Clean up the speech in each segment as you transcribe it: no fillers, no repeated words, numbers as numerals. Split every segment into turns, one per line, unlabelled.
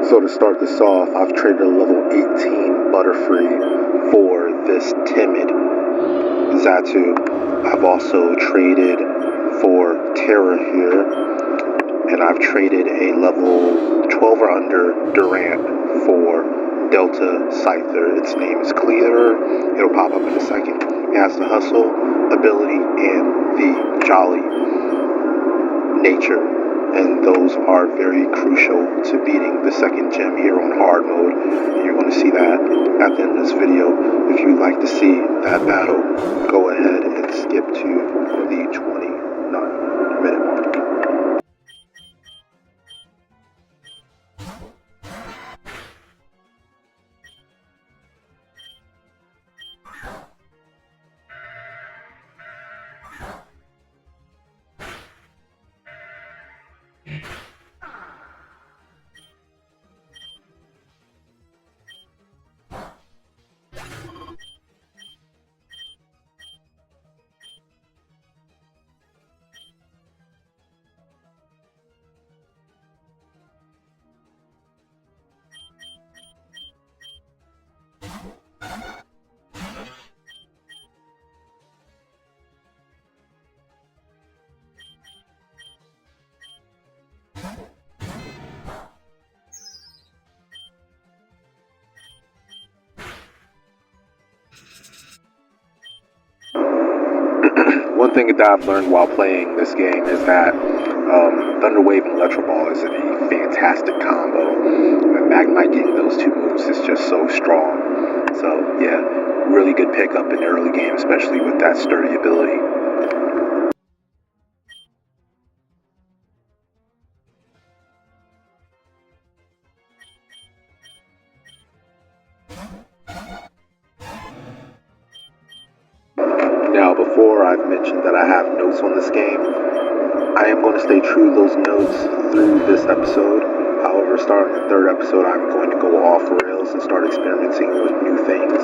So to start this off, I've traded a level 18 Butterfree for this timid Xatu. I've also traded for Terra here, and I've traded a level 12 or under Durant for Delta Scyther. Its name is Clear. It'll pop up in a second. It has the hustle, ability, and the jolly nature, and those are very crucial to beating the second gym here on hard mode. And you're going to see that at the end of this video. If you'd like to see that battle, go ahead and skip to the 29-minute mark. One thing that I've learned while playing this game is that Thunder Wave and Electro Ball is a fantastic combo. And Magnemite getting those two moves is just so strong. So yeah, really good pickup in the early game, especially with that sturdy ability. Now, before I've mentioned that I have notes on this game, I am going to stay true to those notes through this episode. However, starting the third episode, I'm going to go off rails and start experimenting with new things,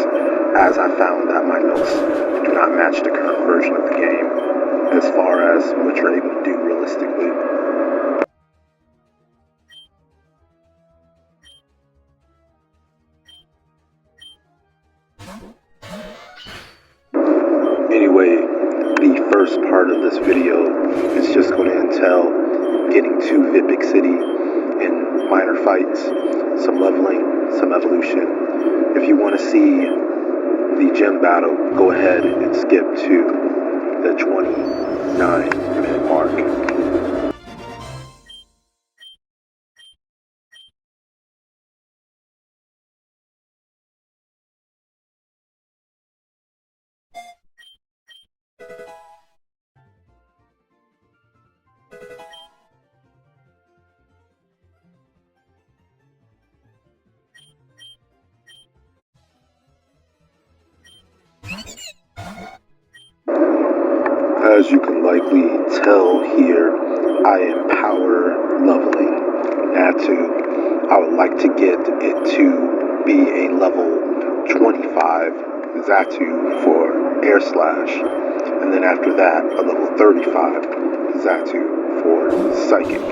as I found that my notes do not match the current version of the game as far as what you're able to do realistically. Anyway, the first part of this video is just going to entail getting to Vipik City in minor fights, some leveling, some evolution. If you want to see the gym battle, go ahead and skip to the 29-minute mark. As you can likely tell here, I am power leveling Natu. I would like to get it to be a level 25 Xatu for Air Slash, and then after that a level 35 Xatu for Psychic.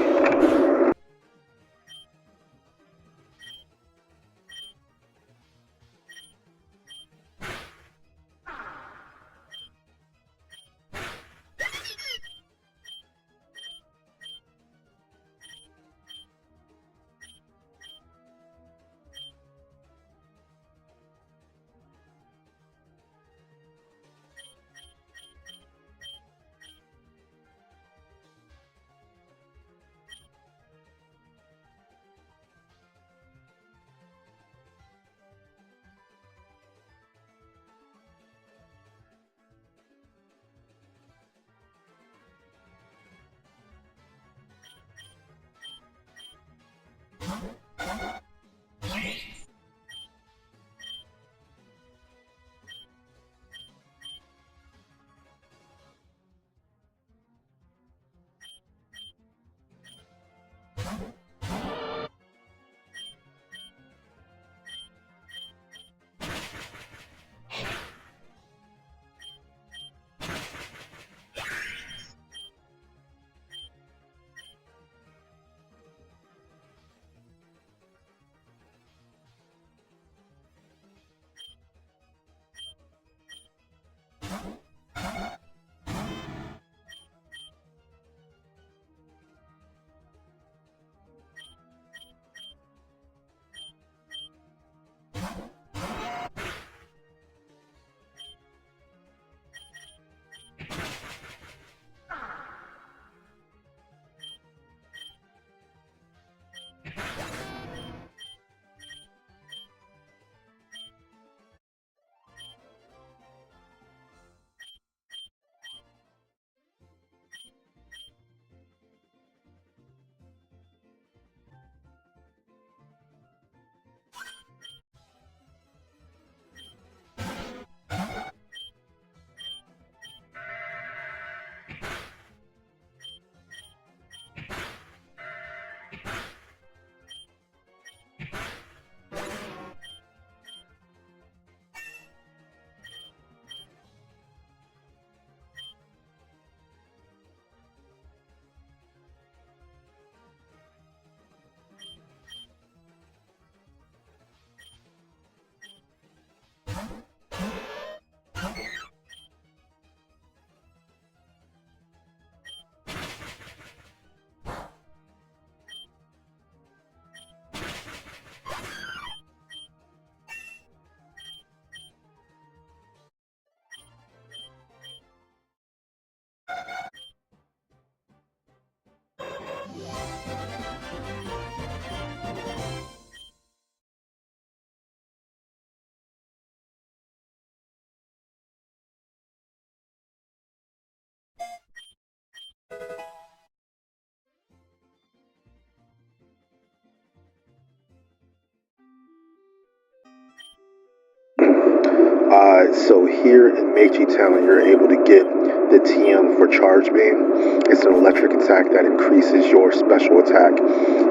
So here in Meiji Town, you're able to get the TM for Charge Beam. It's an electric attack that increases your special attack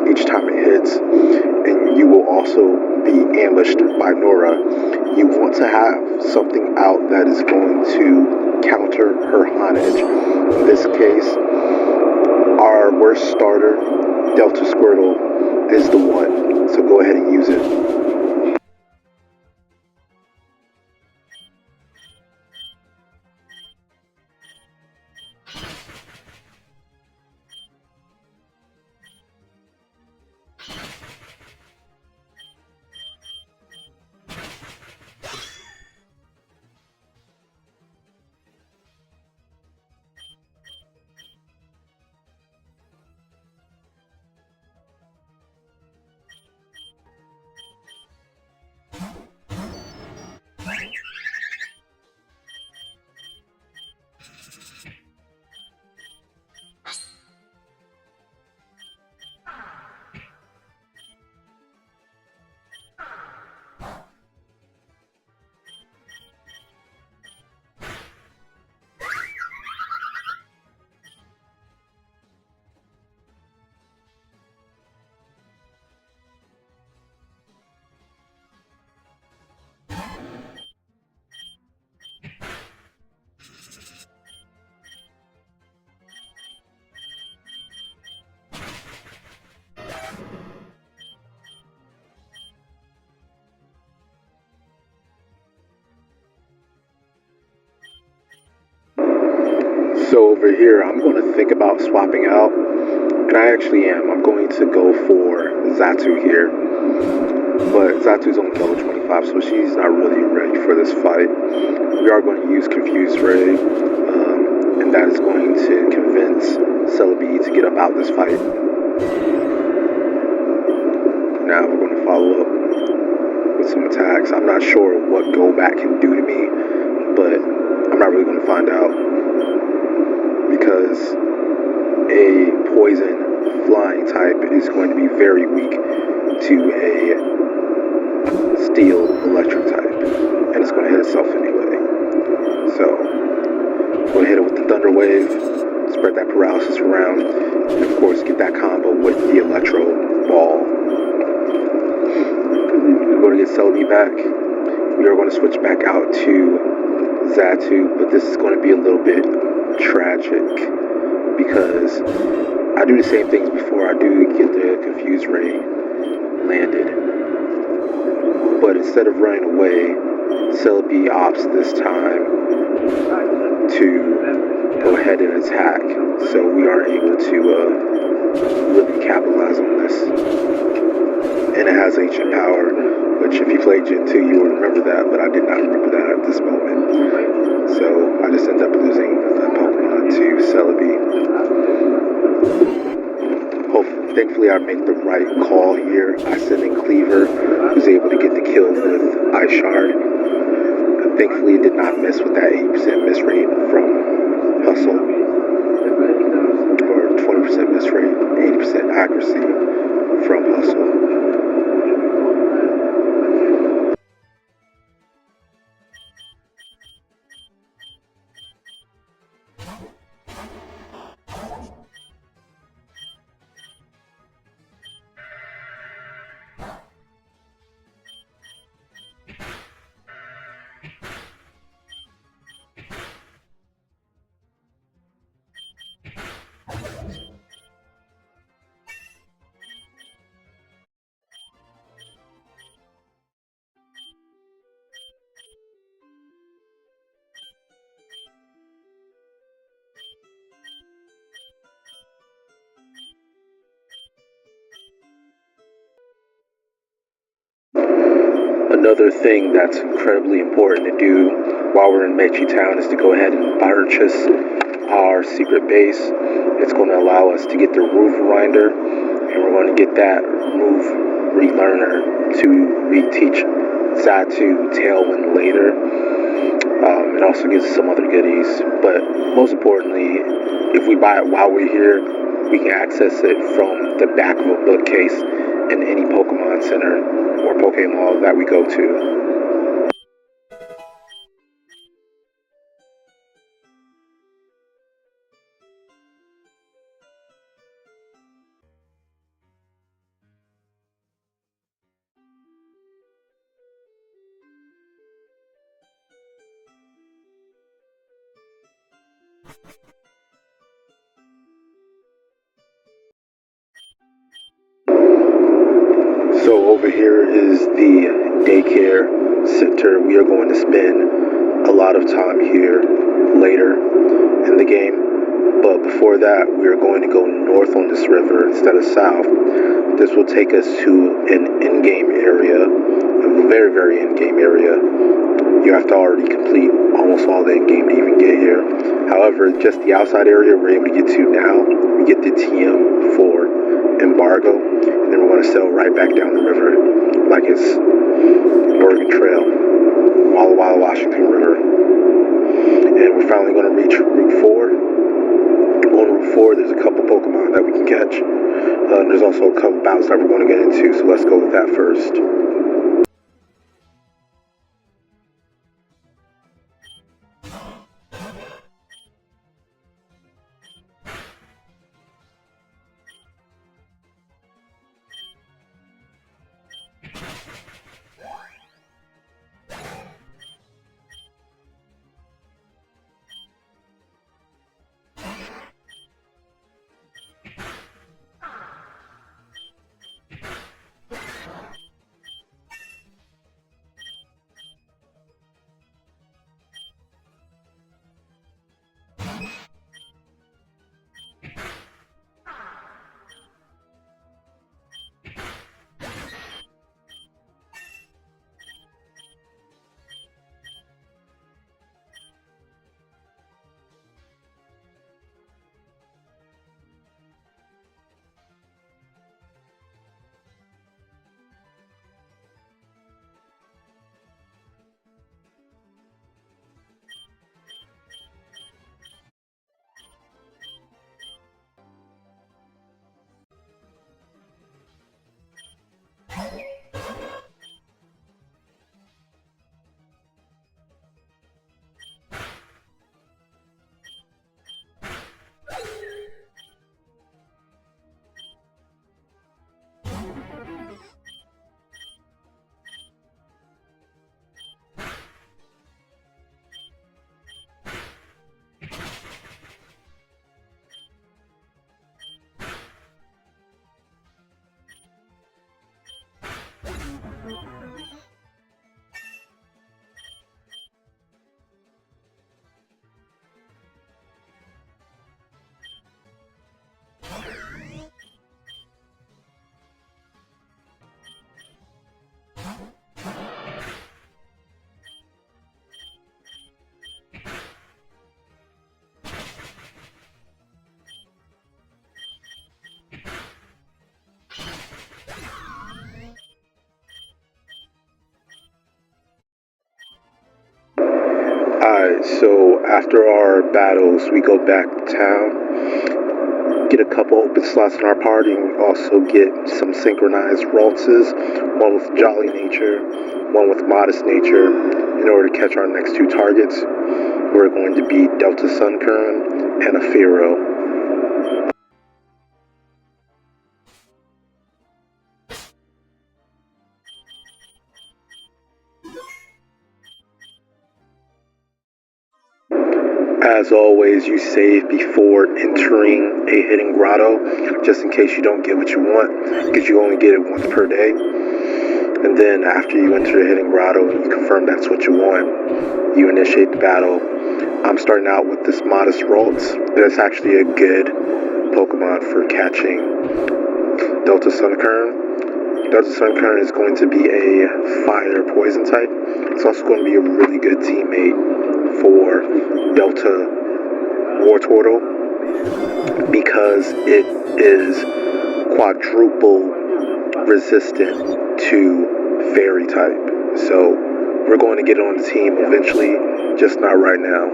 each time it hits. And you will also be ambushed by Norah. You want to have something out that is going to counter her Honage. In this case, our worst starter, Delta Squirtle, is the one. So go ahead and use it. So over here, I'm going to think about swapping out, and I actually am. I'm going to go for Xatu here, but Xatu's only level 25, so she's not really ready for this fight. We are going to use Confused Ray, and that is going to convince Celebi to get up out this fight. Now we're going to follow up with some attacks. I'm not sure what Go Back can do to me, but I'm not really going to find out, because a poison flying type is going to be very weak to a steel electric type, and it's going to hit itself anyway. So we'll hit it with the Thunder Wave, spread that paralysis around, and of course get that combo with the Electro Ball. We're going to get Celebi back. We are going to switch back out to Xatu, but this is going to be a little bit tragic because I do the same things before. I do get the Confused Ray landed, but instead of running away, Celebi opts this time to go ahead and attack, so we aren't able to really capitalize on this. And it has ancient power, which if you play Gen 2 you will remember that, but I did not remember that at this moment. So I just ended up losing that Pokemon to Celebi. Thankfully I make the right call here. I send in Cleaver, who's able to get the kill with Ice Shard. Thankfully it did not miss with that 80% miss rate from Hustle, or 20% miss rate, 80% accuracy from Hustle. Another thing that's incredibly important to do while we're in Meiji Town is to go ahead and purchase our secret base. It's going to allow us to get the Roof Grinder, and we're going to get that Roof Relearner to reteach Xatu Tailwind later. It also gives us some other goodies, but most importantly, if we buy it while we're here, we can access it from the back of a bookcase in any Pokemon Center or Pokémon that we go to. So over here is the daycare center. We are going to spend a lot of time here later in the game. But before that, we are going to go north on this river instead of south. This will take us to an in-game area, a very, very in-game area. You have to already complete almost all the in-game to even get here. However, just the outside area we're able to get to now. We get the TM for embargo, and then we're going to sail right back down the river like it's Oregon Trail, Walla Walla, Washington River. And we're finally going to reach Route 4. On Route 4, there's a couple Pokemon that we can catch. There's also a couple battles that we're going to get into, so let's go with that first. Alright, so after our battles, we go back to town, get a couple open slots in our party, and also get some synchronized waltzes, one with Jolly Nature, one with Modest Nature, in order to catch our next two targets. We're going to be Delta Sunkern and a Pharaoh. As always, you save before entering a hidden grotto, just in case you don't get what you want, because you only get it once per day. And then after you enter the hidden grotto and you confirm that's what you want, you initiate the battle. I'm starting out with this Modest Ralts. That's actually a good Pokemon for catching Delta Sunkern. Delta Sunkern is going to be a fire poison type. It's also going to be a really good teammate for Delta Wartortle because it is quadruple resistant to fairy type. So we're going to get it on the team eventually, just not right now.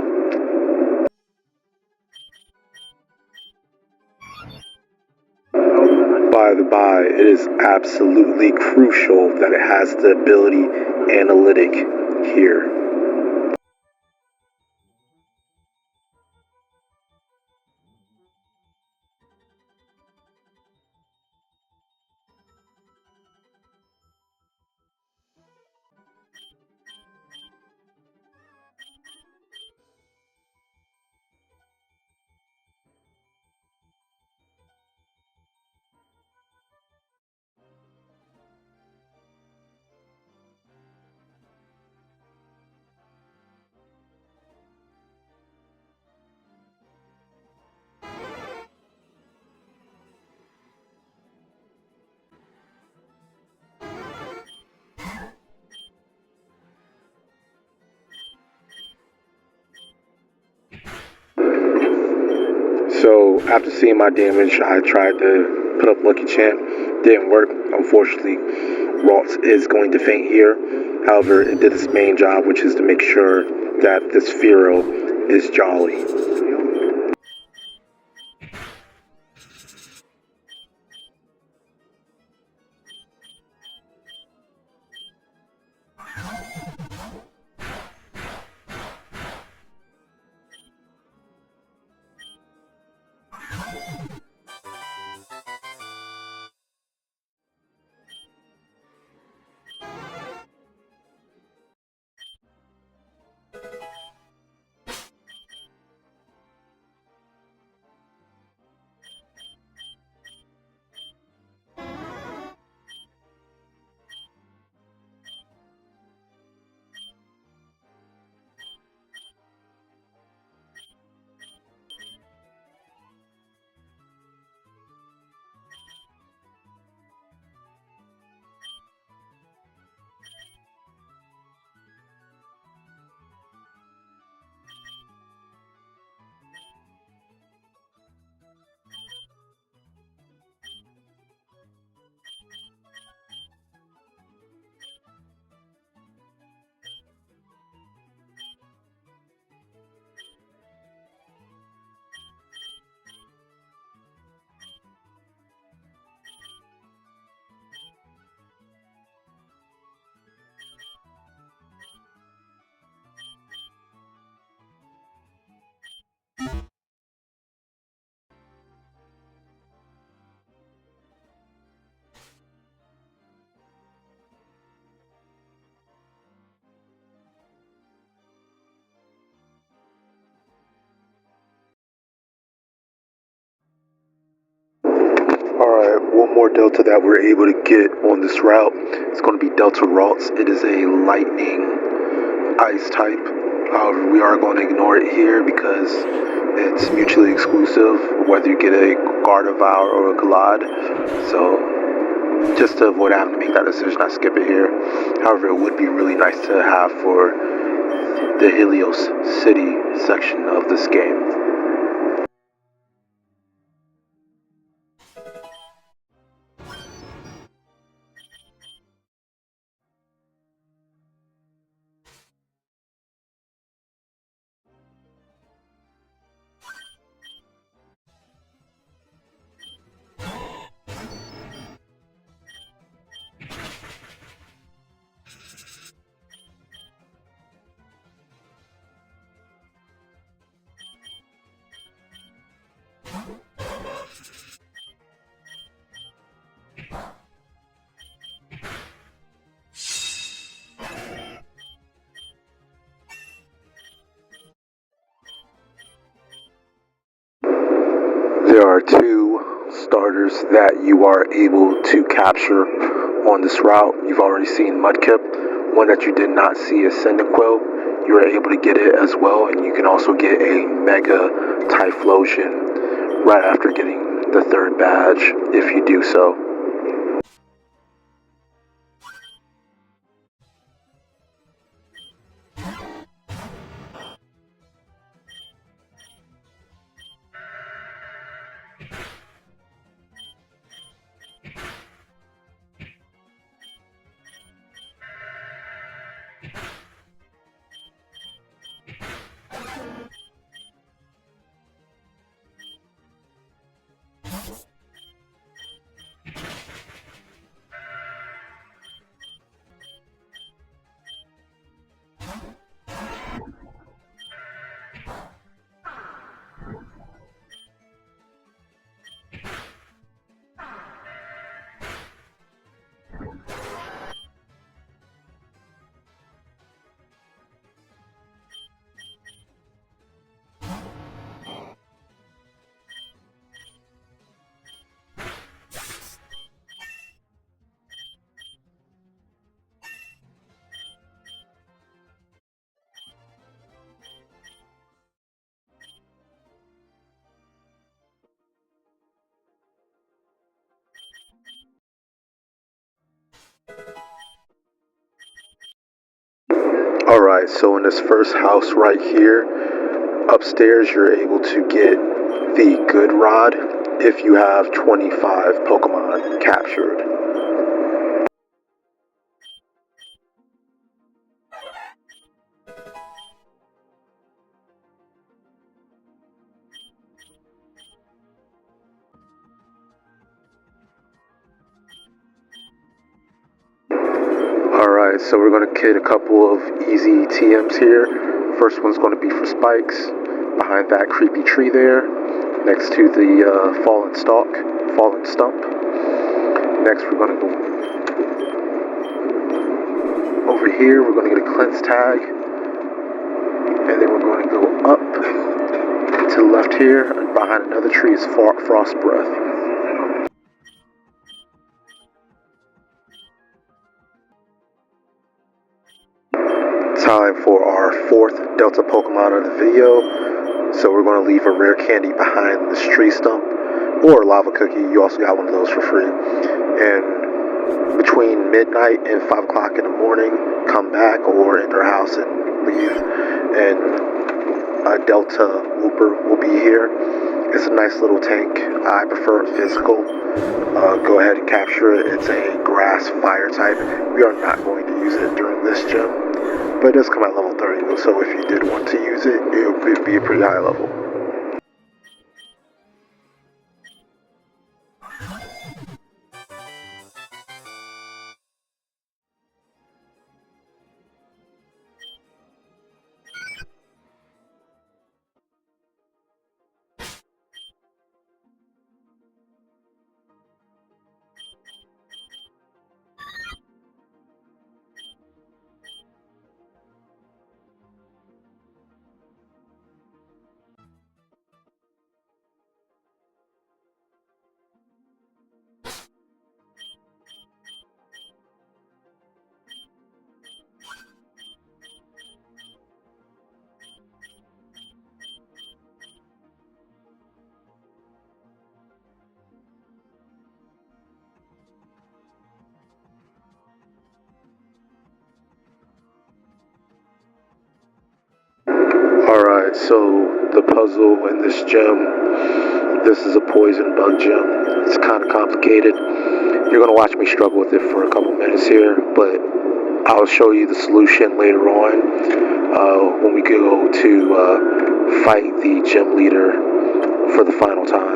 By the by, it is absolutely crucial that it has the ability Analytic here. So after seeing my damage, I tried to put up Lucky Champ. Didn't work. Unfortunately, Ralts is going to faint here. However, it did its main job, which is to make sure that this Fearow is jolly. Alright, one more Delta that we're able to get on this route. It's going to be Delta Ralts. It is a lightning ice type. However, we are going to ignore it here because it's mutually exclusive, whether you get a Gardevoir or a Glide. So, just to avoid having to make that decision, I skip it here. However, it would be really nice to have for the Helios City section of this game. There are two starters that you are able to capture on this route. You've already seen Mudkip. One that you did not see is Cyndaquil. You were able to get it as well, and you can also get a Mega Typhlosion right after getting the third badge if you do so. Alright, so in this first house right here, upstairs you're able to get the good rod if you have 25 Pokemon captured. Alright, so we're going to kid a couple of easy TMs here. First one's going to be for Spikes, behind that creepy tree there, next to the fallen stump. Next we're going to go over here, we're going to get a cleanse tag, and then we're going to go up to the left here, and behind another tree is Frost Breath. Time for our fourth Delta Pokemon of the video. So we're going to leave a rare candy behind this tree stump, or a lava cookie. You also got one of those for free. And between midnight and 5 o'clock in the morning, come back or enter our house and leave. And a Delta Wooper will be here. It's a nice little tank. I prefer it physical. Go ahead and capture it. It's a grass fire type. We are not going to use it during this gym, but it does come at level 30, so if you did want to use it, it would be a pretty high level. Alright, so the puzzle in this gym, this is a poison bug gym. It's kind of complicated. You're going to watch me struggle with it for a couple minutes here, but I'll show you the solution later on when we go to fight the gym leader for the final time.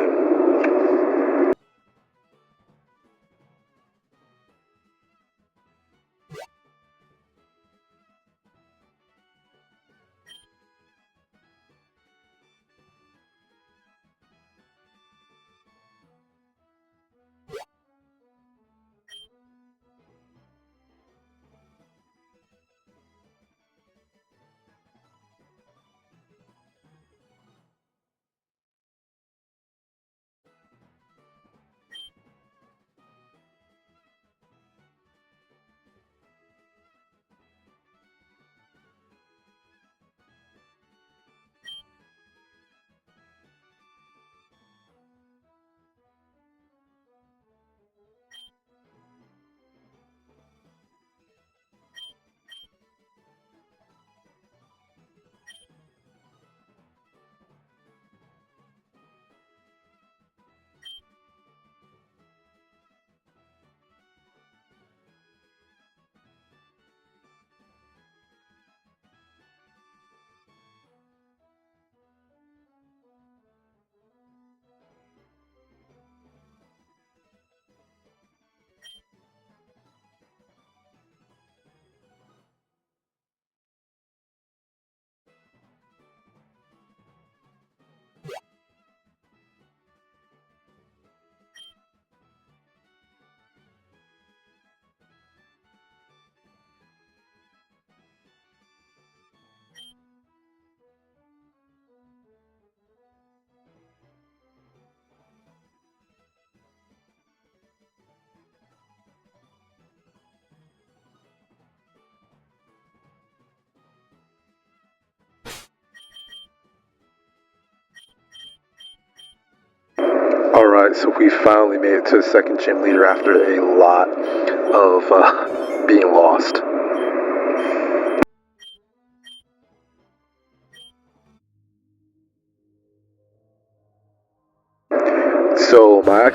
Alright, so we finally made it to the second gym leader after a lot of being lost.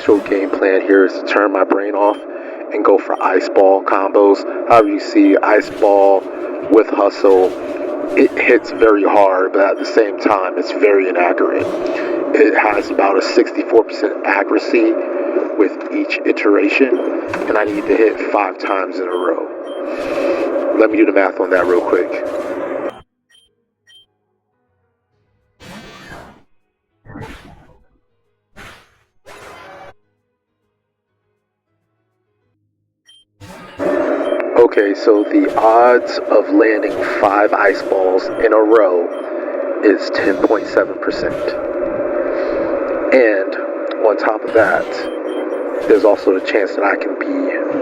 initial game plan here is to turn my brain off and go for ice ball combos. However you see, ice ball with hustle, it hits very hard, but at the same time, it's very inaccurate. It has about a 64% accuracy with each iteration, and I need to hit 5 times in a row. Let me do the math on that real quick. Okay, so the odds of landing 5 ice balls in a row is 10.7%. And on top of that, there's also the chance that I can be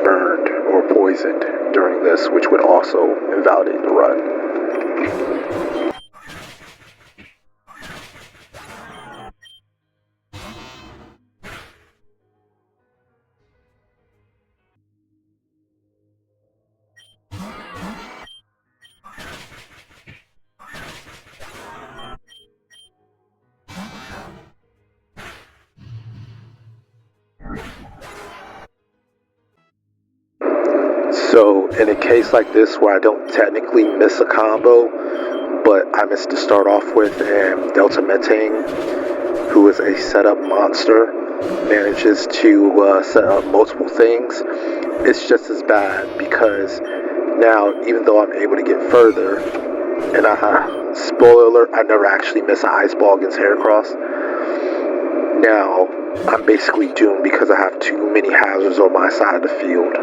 burned or poisoned during this, which would also invalidate the run. So in a case like this where I don't technically miss a combo, but I miss to start off with, and Delta Metang, who is a setup monster, manages to set up multiple things, it's just as bad, because now, even though I'm able to get further, and spoiler alert, I never actually miss an ice ball against Heracross. Now, I'm basically doomed because I have too many hazards on my side of the field.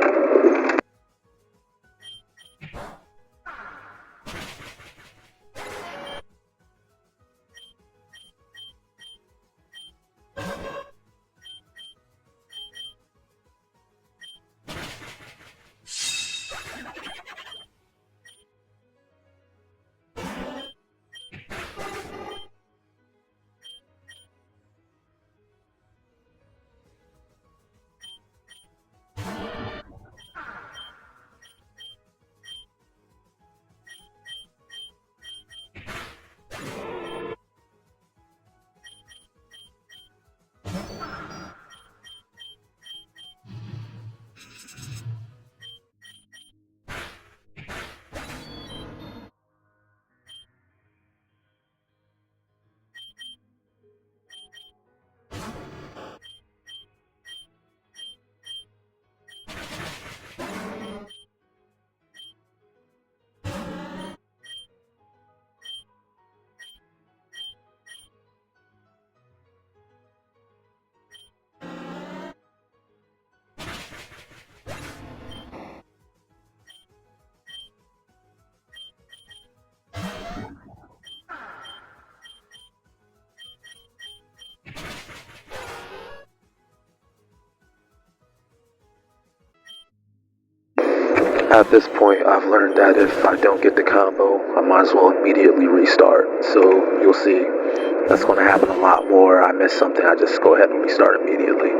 At this point, I've learned that if I don't get the combo, I might as well immediately restart. So you'll see that's going to happen a lot more. I miss something, I just go ahead and restart immediately.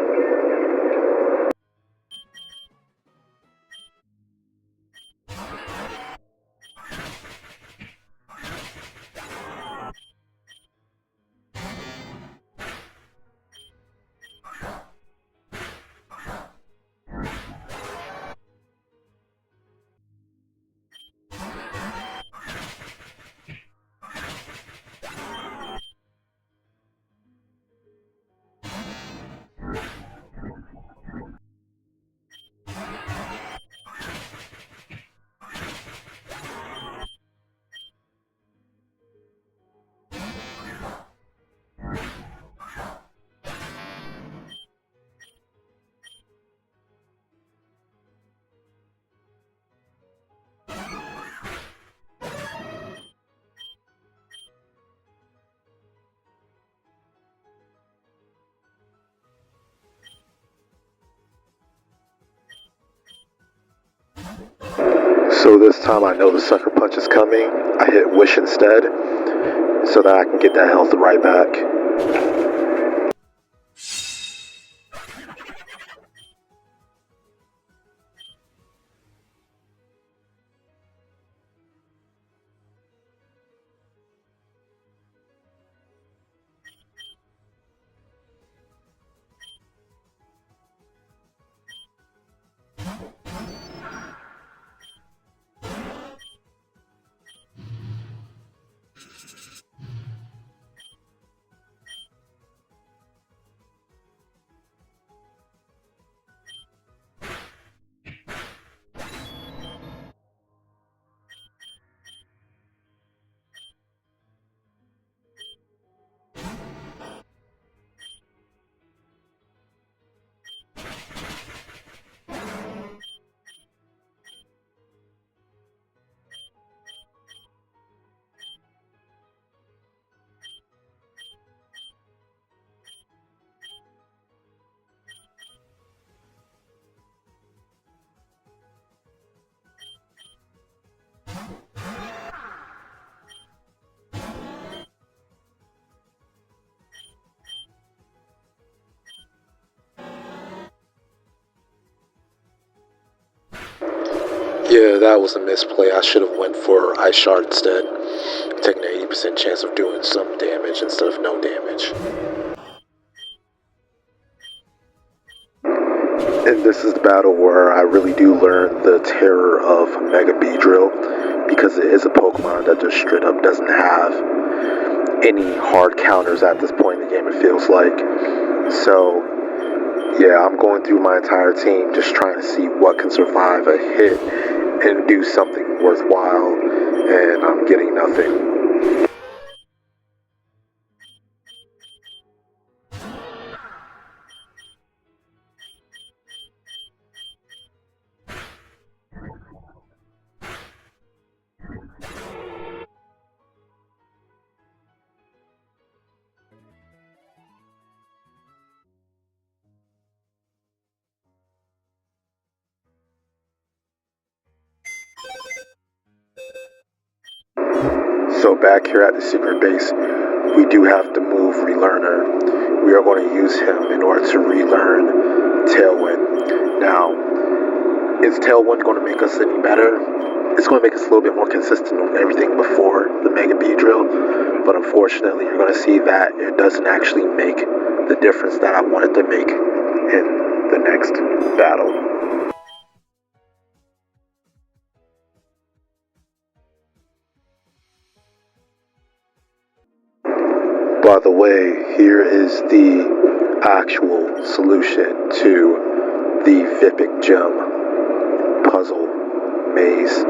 So this time I know the sucker punch is coming. I hit Wish instead, so that I can get that health right back. Yeah, that was a misplay. I should have went for Ice Shard instead. Taking an 80% chance of doing some damage instead of no damage. And this is the battle where I really do learn the terror of Mega Beedrill, because it is a Pokemon that just straight up doesn't have any hard counters at this point in the game, it feels like. So, yeah, I'm going through my entire team just trying to see what can survive a hit and do something worthwhile, and I'm getting nothing. So back here at the secret base, we do have to move Relearner. We are going to use him in order to relearn Tailwind. Now, is Tailwind going to make us any better? It's going to make us a little bit more consistent on everything before the Mega Beedrill, but unfortunately you're going to see that it doesn't actually make the difference that I wanted to make in the next battle. By the way, here is the actual solution to the Vipik Gym puzzle maze.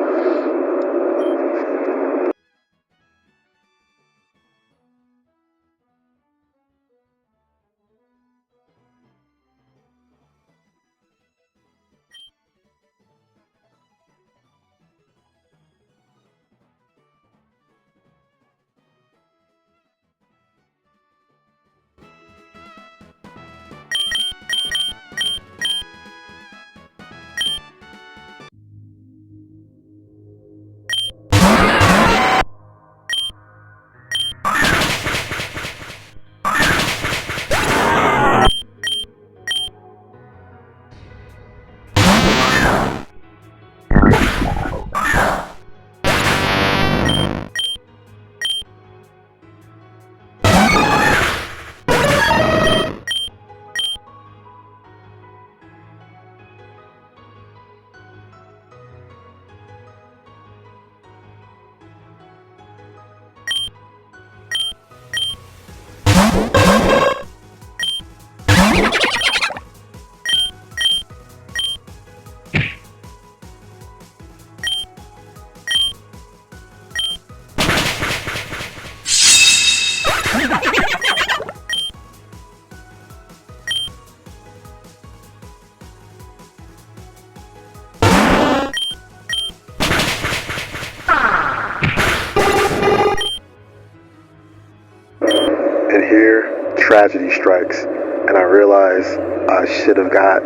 And here, tragedy strikes, and I realize I should have got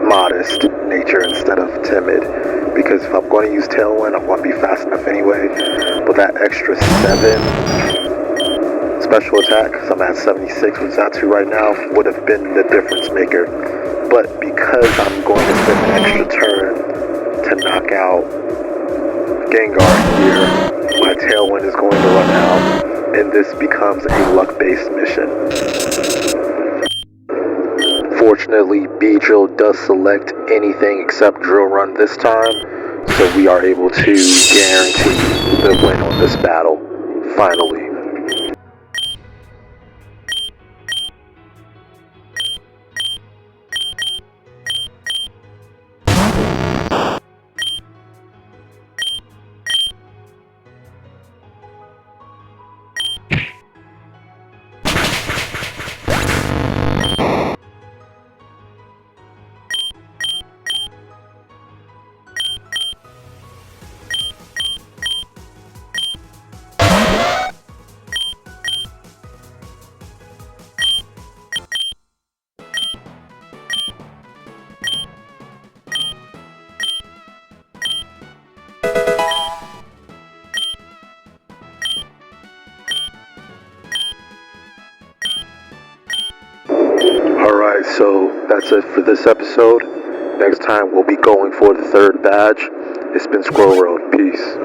modest nature instead of timid, because if I'm going to use Tailwind, I'm going to be fast enough anyway. But that extra 7 special attack, because I'm at 76 with Xatu right now, would have been the difference maker. But because I'm going to spend an extra turn to knock out Gengar here, my Tailwind is going to run out, and this becomes a luck-based mission. Fortunately, Beedrill does select anything except Drill Run this time, so we are able to guarantee the win on this battle, finally. Alright, so that's it for this episode. Next time we'll be going for the 3rd badge. It's been Squirrel World. Peace.